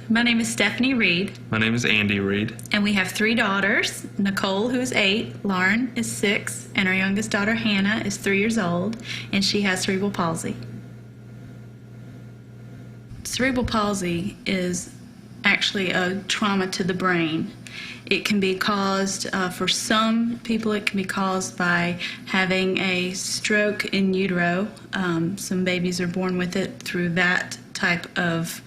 My name is Stephanie Reed. My name is Andy Reed. And we have 3 daughters, Nicole, who is 8, Lauren is 6, and our youngest daughter, Hannah, is 3 years old, and she has cerebral palsy. Cerebral palsy is actually a trauma to the brain. It can be caused, for some people, it can be caused by having a stroke in utero. Some babies are born with it through that type of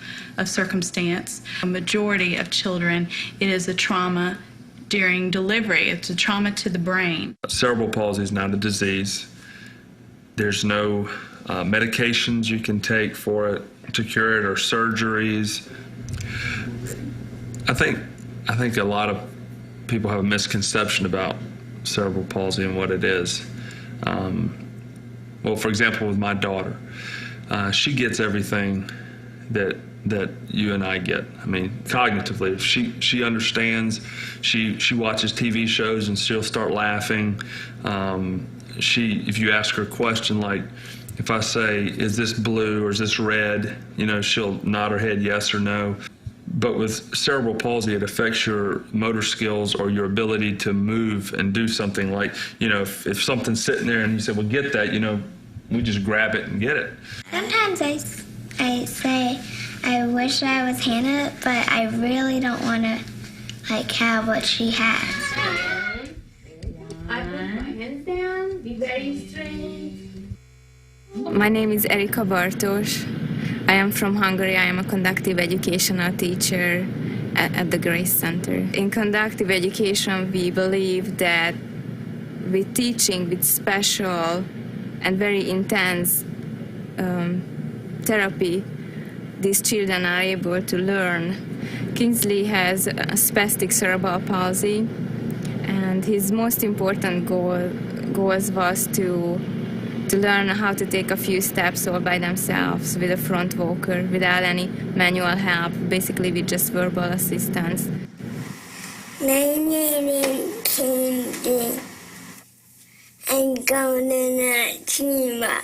circumstance. A majority of children, it is a trauma during delivery. It's a trauma to the brain. Cerebral palsy is not a disease. There's no medications you can take for it to cure it or surgeries. I think a lot of people have a misconception about cerebral palsy and what it is. Well, for example, with my daughter, she gets everything that you and I get. I mean, cognitively, if she understands. She watches TV shows and she'll start laughing. If you ask her a question like, if I say, is this blue or is this red, she'll nod her head yes or no. But with cerebral palsy, it affects your motor skills or your ability to move and do something like, if something's sitting there and you say, well, get that, we just grab it and get it. Sometimes I say, I wish I was Hannah, but I really don't want to, have what she has. I put my hands down, be very straight. My name is Erika Bartos. I am from Hungary. I am a conductive educational teacher at the Grace Center. In conductive education, we believe that with teaching with special and very intense therapy, these children are able to learn. Kingsley has a spastic cerebral palsy, and his most important goals was to learn how to take a few steps all by themselves with a front walker, without any manual help, basically with just verbal assistance. My name is Kingsley. I'm going to Chima.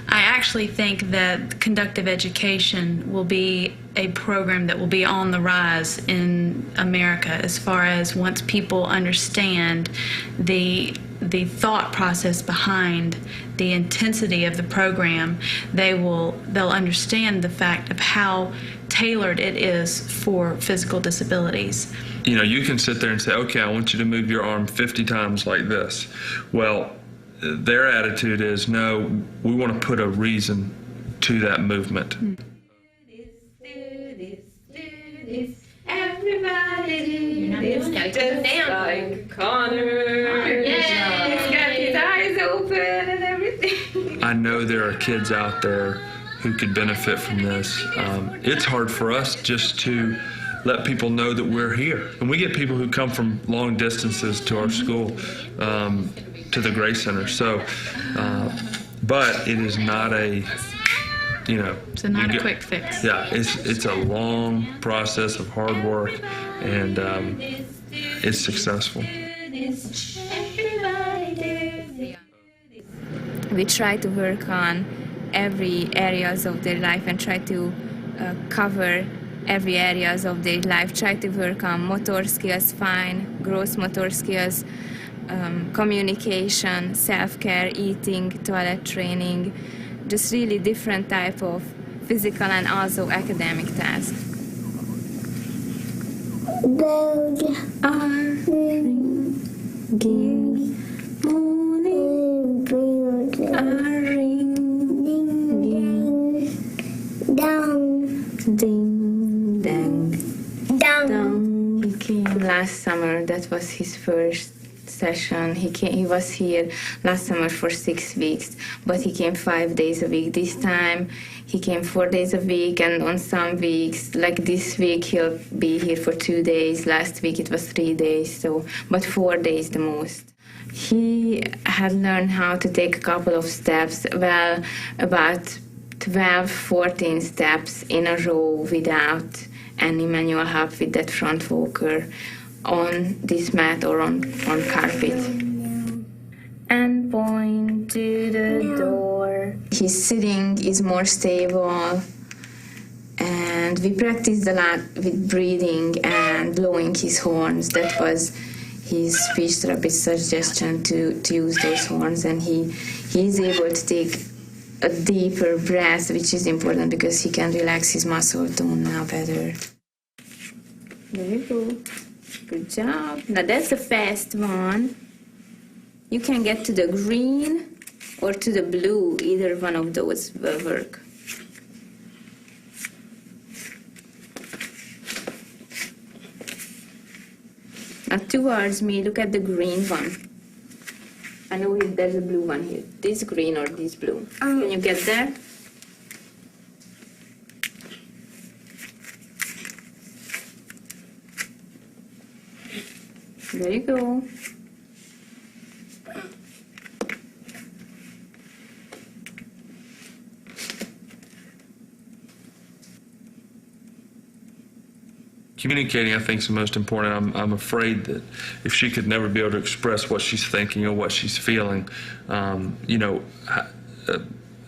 I actually think that conductive education will be a program that will be on the rise in America, as far as once people understand the thought process behind the intensity of the program, they'll understand the fact of how tailored it is for physical disabilities. You can sit there and say, okay, I want you to move your arm 50 times like this. Well, their attitude is, no, we want to put a reason to that movement. Everybody do this. Just like Connor. Yeah. He's got his eyes open and everything. I know there are kids out there who could benefit from this. It's hard for us just to let people know that we're here. And we get people who come from long distances to our school, to the Grace Center. So, but it is not a, It's not a quick fix. Yeah, it's a long process of hard work, and it's successful. We try to work on every areas of their life and try to cover every areas of their life. Try to work on motor skills, fine, gross motor skills, communication, self-care, eating, toilet training, just really different type of physical and also academic tasks. Bells are ringing, morning bells are ringing, dong, Ding, dang, dong. dong. He came last summer. That was his first session. He was here last summer for 6 weeks, but he came 5 days a week. This time he came 4 days a week, and on some weeks, like this week, he'll be here for 2 days. Last week it was 3 days, but 4 days the most. He had learned how to take a couple of steps, well, about 12, 14 steps in a row without any manual help with that front walker on this mat or on carpet. and point to the door. His sitting is more stable, and we practiced a lot with breathing and blowing his horns. That was his speech therapist suggestion to use those horns, and he is able to take a deeper breath, which is important because he can relax his muscle tone now better. There you go. Good job. Now that's a fast one. You can get to the green or to the blue. Either one of those will work. Now towards me, look at the green one. I know there's a blue one here. This green or this blue. Can you get there? There you go. Communicating, I think, is the most important. I'm afraid that if she could never be able to express what she's thinking or what she's feeling, you know,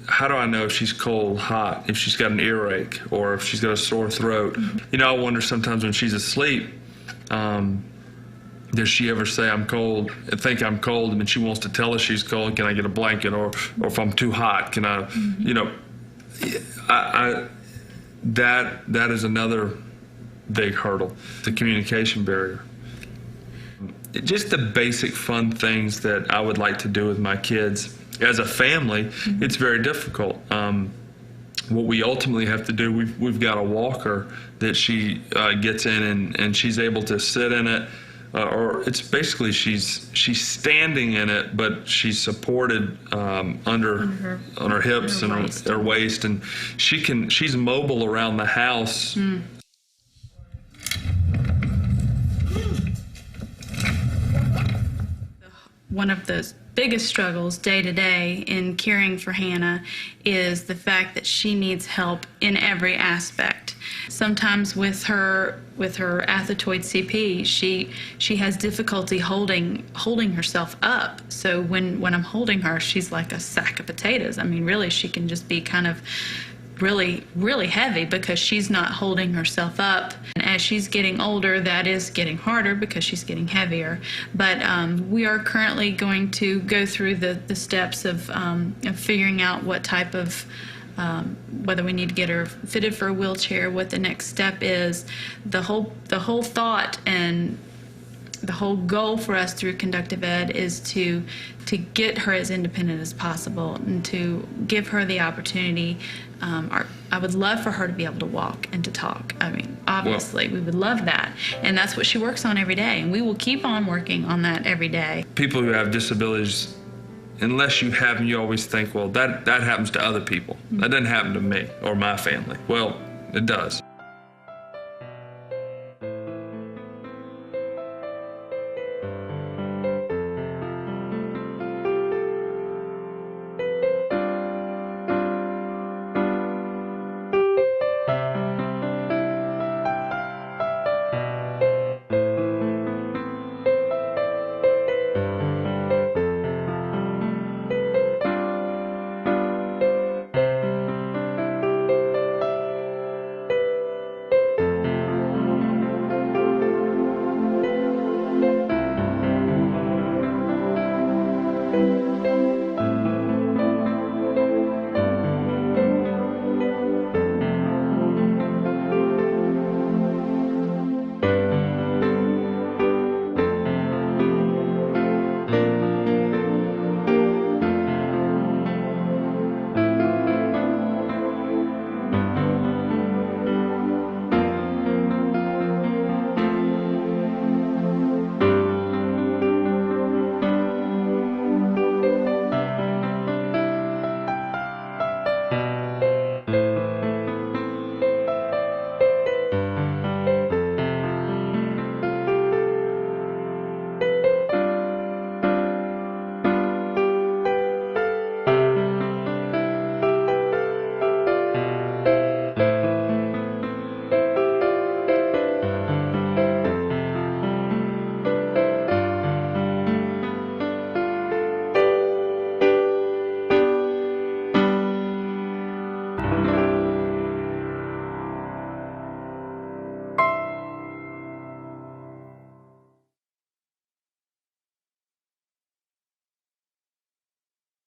how do I know if she's cold, hot, if she's got an earache, or if she's got a sore throat? Mm-hmm. You know, I wonder sometimes when she's asleep, does she ever say, I'm cold, think I'm cold, and then she wants to tell us she's cold, can I get a blanket, or if I'm too hot, can I, you know, that is another big hurdle, the communication barrier. Just the basic fun things that I would like to do with my kids. As a family, it's very difficult. What we ultimately have to do, we've got a walker that she gets in, and she's able to sit in it, or it's basically she's standing in it, but she's supported on her hips and her waist, and she's mobile around the house. One of the biggest struggles day to day in caring for Hannah is the fact that she needs help in every aspect. Sometimes with her athetoid CP, she has difficulty holding herself up. So when I'm holding her, she's like a sack of potatoes. I mean, really, she can just be kind of really, really heavy because she's not holding herself up. And as she's getting older, that is getting harder because she's getting heavier. But we are currently going to go through the steps of figuring out what type of, whether we need to get her fitted for a wheelchair, what the next step is. The whole thought and the whole goal for us through conductive ed is to get her as independent as possible and to give her the opportunity. I would love for her to be able to walk and to talk. I mean, obviously, we would love that. And that's what she works on every day. And we will keep on working on that every day. People who have disabilities, unless you have them, you always think, well, that happens to other people. That doesn't happen to me or my family. Well, it does.